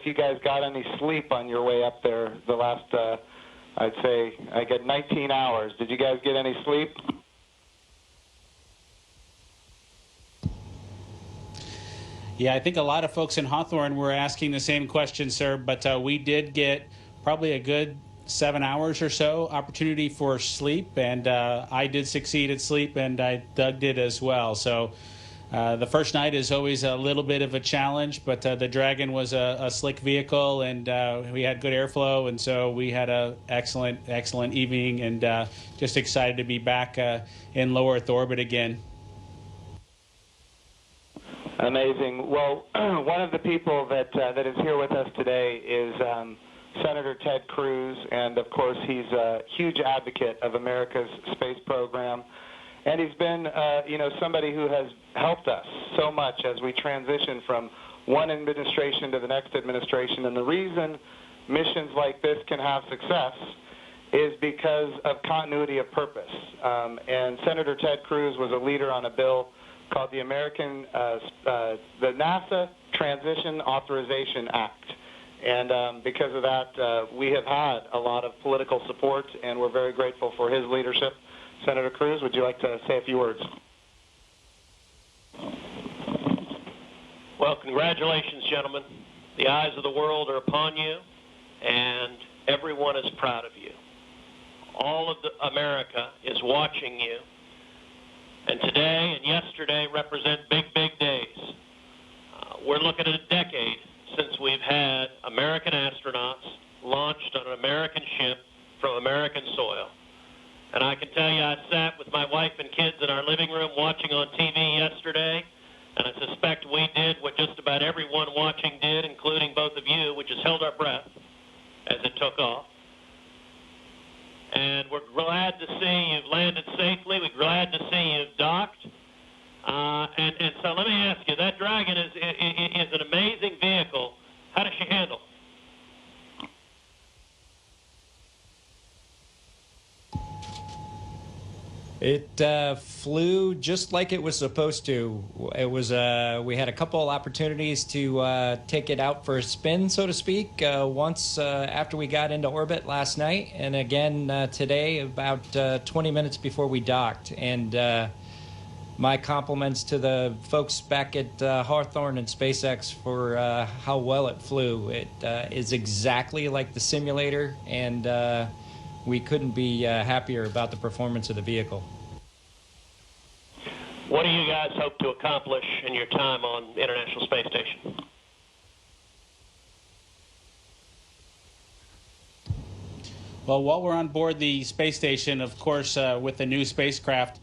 if you guys got any sleep on your way up there the last, I'd say, I get 19 hours. Did you guys get any sleep? Yeah, I think a lot of folks in Hawthorne were asking the same question, sir, but we did get probably a good 7 hours or so opportunity for sleep, and I did succeed at sleep, and Doug did as well. So the first night is always a little bit of a challenge, but the Dragon was a slick vehicle, and we had good airflow, and so we had an excellent evening, and just excited to be back in low Earth orbit again. Amazing. Well, one of the people that is here with us today is Senator Ted Cruz, and of course he's a huge advocate of America's space program, and he's been somebody who has helped us so much as we transition from one administration to the next administration. And the reason missions like this can have success is because of continuity of purpose. And Senator Ted Cruz was a leader on a bill called the the NASA Transition Authorization Act. And because of that, we have had a lot of political support, and we're very grateful for his leadership. Senator Cruz, would you like to say a few words? Well, congratulations, gentlemen. The eyes of the world are upon you, and everyone is proud of you. All of America is watching you, and today and yesterday represent big, big days. We're looking at a decade since we've had American astronauts launched on an American ship from American soil. And I can tell you I sat with my wife and kids in our living room watching on TV yesterday, and I suspect we did what just about everyone watching did, including both of you, which is held our breath as it took off. And we're glad to see you've landed safely. We're glad to see you've docked. And so let me ask you, that Dragon is an amazing vehicle. How does she handle? It flew just like it was supposed to. It was we had a couple opportunities to take it out for a spin, so to speak, once after we got into orbit last night, and again today about 20 minutes before we docked. And my compliments to the folks back at Hawthorne and SpaceX for how well it flew. It is exactly like the simulator, and we couldn't be happier about the performance of the vehicle. What do you guys hope to accomplish in your time on the International Space Station? Well, while we're on board the space station, of course, with the new spacecraft,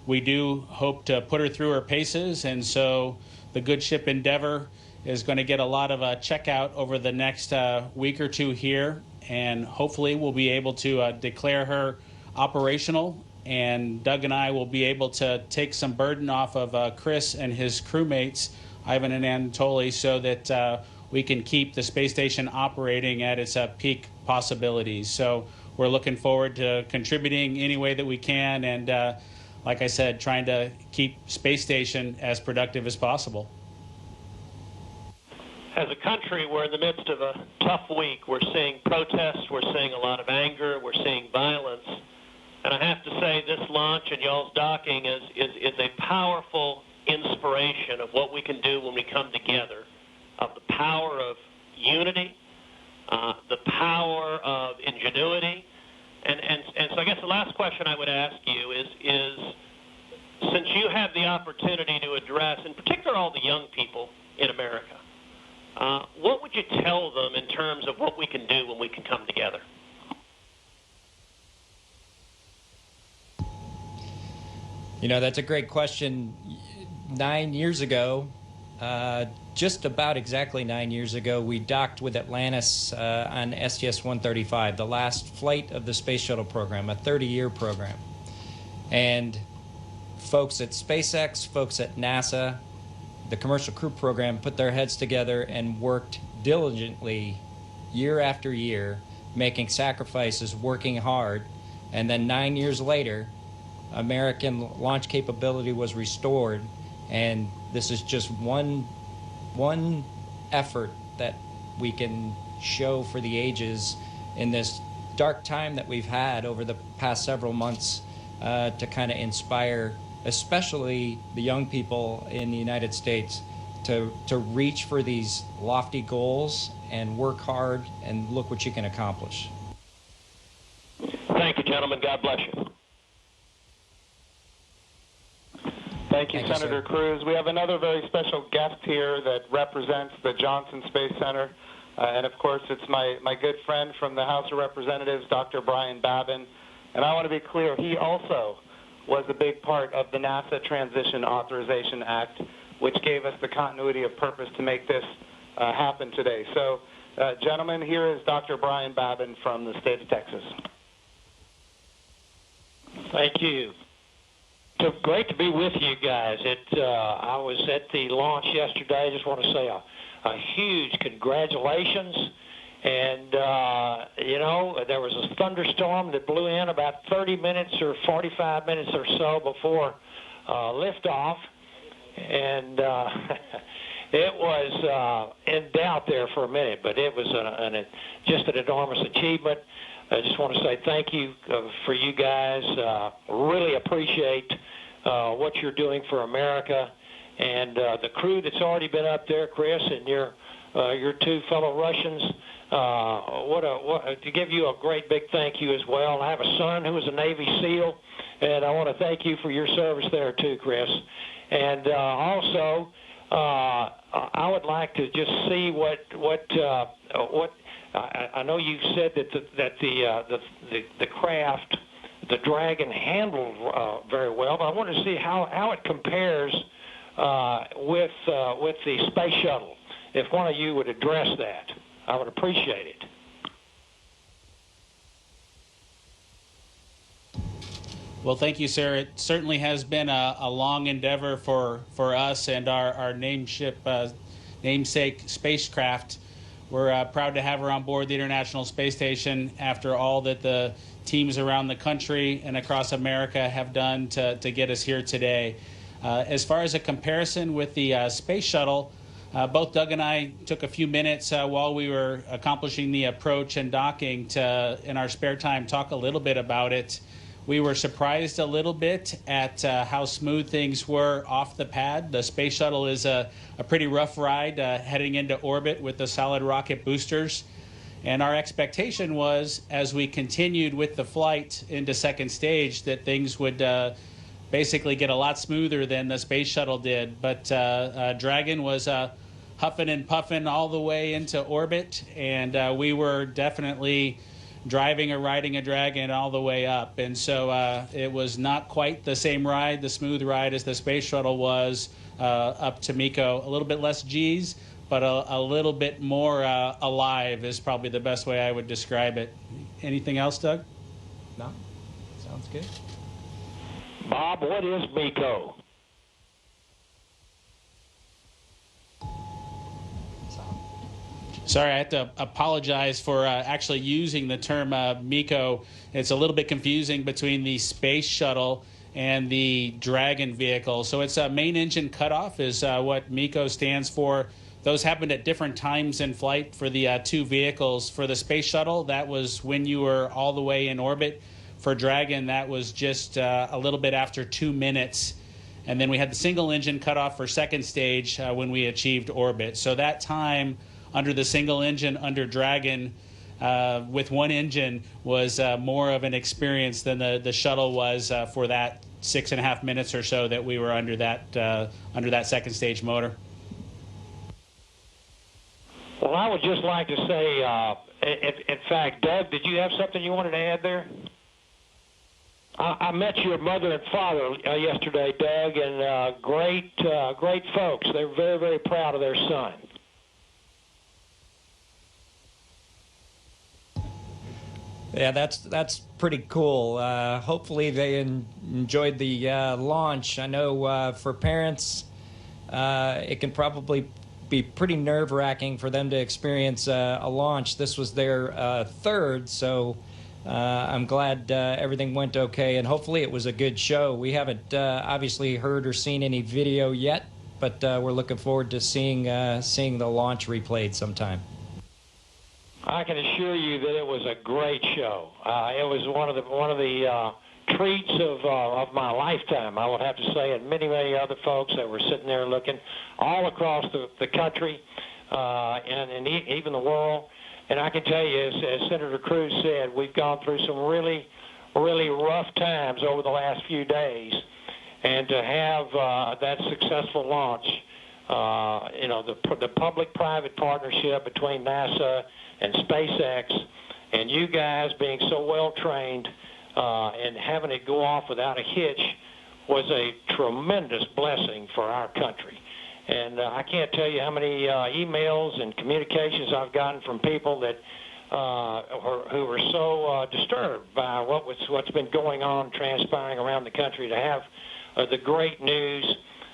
we do hope to put her through her paces, and so the good ship Endeavour is going to get a lot of checkout over the next week or two here, and hopefully we'll be able to declare her operational, and Doug and I will be able to take some burden off of Chris and his crewmates, Ivan and Anatoly, so that we can keep the space station operating at its peak possibilities. So we're looking forward to contributing any way that we can, and like I said, trying to keep space station as productive as possible. As a country, we're in the midst of a tough week. We're seeing protests, we're seeing a lot of anger, we're seeing violence. And I have to say, this launch and y'all's docking is a powerful inspiration of what we can do when we come together, of the power of unity, the power of ingenuity. And so I guess the last question I would ask you is since you have the opportunity to address, in particular, all the young people in America, what would you tell them in terms of what we can do when we can come together? You know, that's a great question. 9 years ago, just about exactly 9 years ago, we docked with Atlantis on STS-135, the last flight of the Space Shuttle program, a 30-year program. And folks at SpaceX, folks at NASA, the Commercial Crew Program put their heads together and worked diligently year after year, making sacrifices, working hard. And then 9 years later, American launch capability was restored, and this is just one effort that we can show for the ages in this dark time that we've had over the past several months to kind of inspire, especially the young people in the United States, to reach for these lofty goals and work hard and look what you can accomplish. Thank you, gentlemen. God bless you. Thank you, Thank you, Senator sir. Cruz. We have another very special guest here that represents the Johnson Space Center. And, of course, it's my good friend from the House of Representatives, Dr. Brian Babin. And I want to be clear, he also was a big part of the NASA Transition Authorization Act, which gave us the continuity of purpose to make this happen today. So, gentlemen, here is Dr. Brian Babin from the state of Texas. Thank you. So great to be with you guys. I was at the launch yesterday. I just want to say a huge congratulations. And, you know, there was a thunderstorm that blew in about 30 minutes or 45 minutes or so before liftoff. And it was in doubt there for a minute, but it was just an enormous achievement. I just want to say thank you for you guys. Really appreciate what you're doing for America, and the crew that's already been up there, Chris, and your two fellow Russians. To give you a great big thank you as well. I have a son who is a Navy SEAL, and I want to thank you for your service there too, Chris. And also, I would like to just see what I know you said that the craft, the Dragon, handled very well, but I want to see how it compares with the space shuttle. If one of you would address that, I would appreciate it. Well, thank you, sir. It certainly has been a long endeavor for us and our namesake spacecraft. We're proud to have her on board the International Space Station after all that the teams around the country and across America have done to get us here today. As far as a comparison with the space shuttle, both Doug and I took a few minutes while we were accomplishing the approach and docking to, in our spare time, talk a little bit about it. We were surprised a little bit at how smooth things were off the pad. The space shuttle is a pretty rough ride heading into orbit with the solid rocket boosters. And our expectation was, as we continued with the flight into second stage, that things would basically get a lot smoother than the space shuttle did. But Dragon was huffing and puffing all the way into orbit, and we were definitely driving or riding a Dragon all the way up. And so it was not quite the same ride, the smooth ride, as the space shuttle was up to MECO. A little bit less G's, but a little bit more alive is probably the best way I would describe it. Anything else, Doug? No? Sounds good. Bob, what is MECO? Sorry, I have to apologize for actually using the term MECO. It's a little bit confusing between the space shuttle and the Dragon vehicle. So it's a main engine cutoff is what MECO stands for. Those happened at different times in flight for the two vehicles. For the space shuttle, that was when you were all the way in orbit. For Dragon, that was just a little bit after 2 minutes. And then we had the single engine cutoff for second stage when we achieved orbit. So that time under the single engine under Dragon with one engine was more of an experience than the shuttle was for that 6.5 minutes or so that we were under that second stage motor. Well, I would just like to say, in fact, Doug, did you have something you wanted to add there? I met your mother and father yesterday, Doug, and great folks. They're very, very proud of their son. Yeah, that's pretty cool. Hopefully they enjoyed the launch. I know for parents, it can probably be pretty nerve-wracking for them to experience a launch. This was their third, so I'm glad everything went okay, and hopefully it was a good show. We haven't obviously heard or seen any video yet, but we're looking forward to seeing the launch replayed sometime. I can assure you that it was a great show. It was one of the treats of my lifetime, I would have to say, and many other folks that were sitting there looking all across the country and even the world. And I can tell you, as Senator Cruz said, we've gone through some really rough times over the last few days, and to have that successful launch, the public-private partnership between NASA and SpaceX, and you guys being so well trained and having it go off without a hitch was a tremendous blessing for our country. And I can't tell you how many emails and communications I've gotten from people that who were so disturbed by what's been going on, transpiring around the country, to have the great news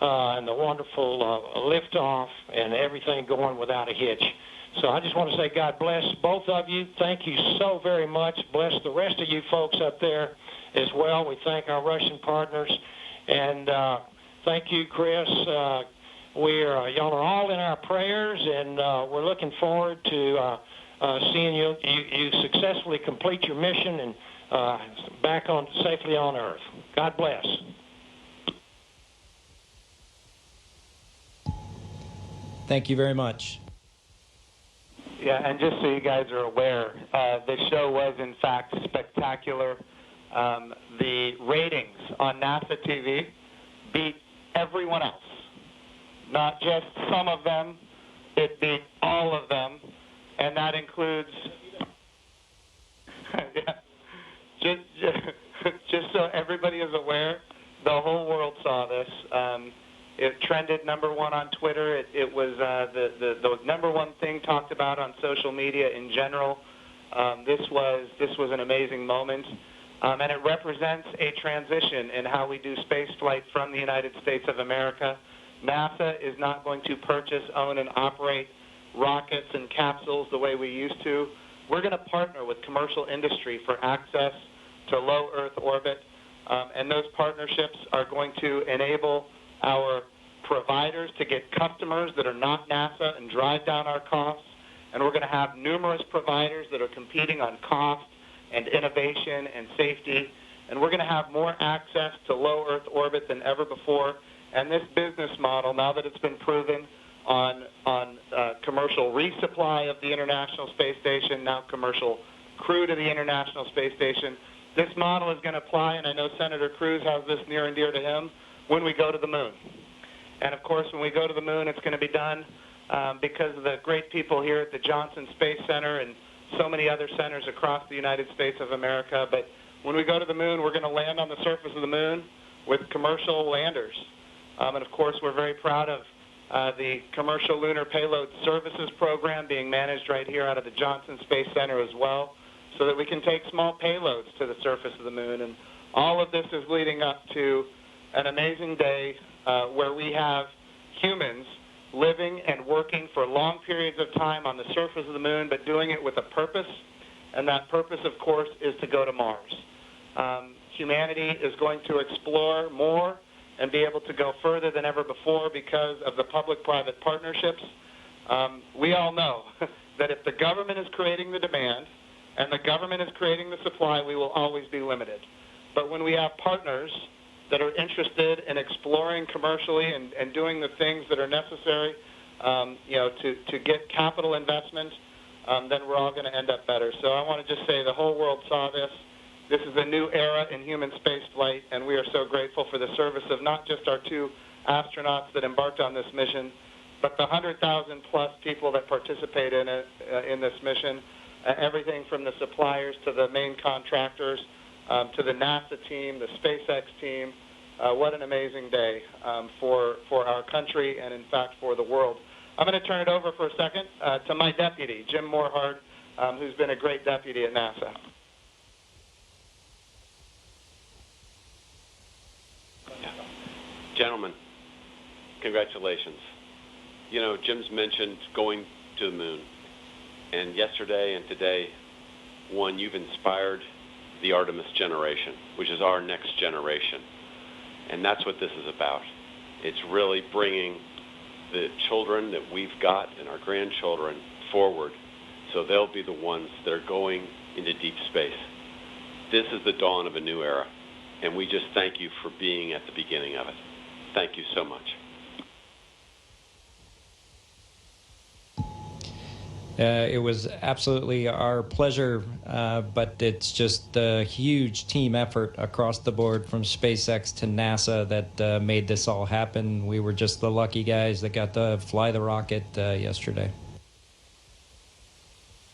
and the wonderful liftoff and everything going without a hitch. So I just want to say God bless both of you. Thank you so very much. Bless the rest of you folks up there as well. We thank our Russian partners. And thank you, Chris. Y'all are all in our prayers, and we're looking forward to seeing you successfully complete your mission and back on safely on Earth. God bless. Thank you very much. Yeah, and just so you guys are aware, the show was in fact spectacular. The ratings on NASA TV beat everyone else. Not just some of them, it beat all of them, and that includes, just so everybody is aware, the whole world saw this. It trended #1 on Twitter. It was the #1 thing talked about on social media in general. This was an amazing moment, and it represents a transition in how we do space flight from the United States of America. NASA is not going to purchase, own, and operate rockets and capsules the way we used to. We're going to partner with commercial industry for access to low Earth orbit, and those partnerships are going to enable our providers to get customers that are not NASA and drive down our costs. And we're going to have numerous providers that are competing on cost and innovation and safety. And we're going to have more access to low Earth orbit than ever before. And this business model, now that it's been proven on commercial resupply of the International Space Station, now commercial crew to the International Space Station, this model is going to apply, and I know Senator Cruz has this near and dear to him, when we go to the moon. And of course, when we go to the moon, it's going to be done because of the great people here at the Johnson Space Center and so many other centers across the United States of America. But when we go to the moon, we're going to land on the surface of the moon with commercial landers. And of course, we're very proud of the Commercial Lunar Payload Services Program being managed right here out of the Johnson Space Center as well, so that we can take small payloads to the surface of the moon. And all of this is leading up to an amazing day where we have humans living and working for long periods of time on the surface of the moon, but doing it with a purpose. And that purpose, of course, is to go to Mars. Humanity is going to explore more and be able to go further than ever before because of the public-private partnerships. We all know that if the government is creating the demand and the government is creating the supply, we will always be limited. But when we have partners that are interested in exploring commercially and doing the things that are necessary, to get capital investment, then we're all going to end up better. So I want to just say the whole world saw this. This is a new era in human space flight, and we are so grateful for the service of not just our 2 astronauts that embarked on this mission, but the 100,000 plus people that participate in it, in this mission, everything from the suppliers to the main contractors, to the NASA team, the SpaceX team. What an amazing day for our country and, in fact, for the world. I'm going to turn it over for a second to my deputy, Jim Morehart, who's been a great deputy at NASA. Gentlemen, congratulations. You know, Jim's mentioned going to the moon. And yesterday and today, one, you've inspired the Artemis generation, which is our next generation. And that's what this is about. It's really bringing the children that we've got and our grandchildren forward So they'll be the ones that are going into deep space. This is the dawn of a new era, and we just thank you for being at the beginning of it. Thank you so much. It was absolutely our pleasure, but it's just a huge team effort across the board from SpaceX to NASA that made this all happen. We were just the lucky guys that got to fly the rocket yesterday.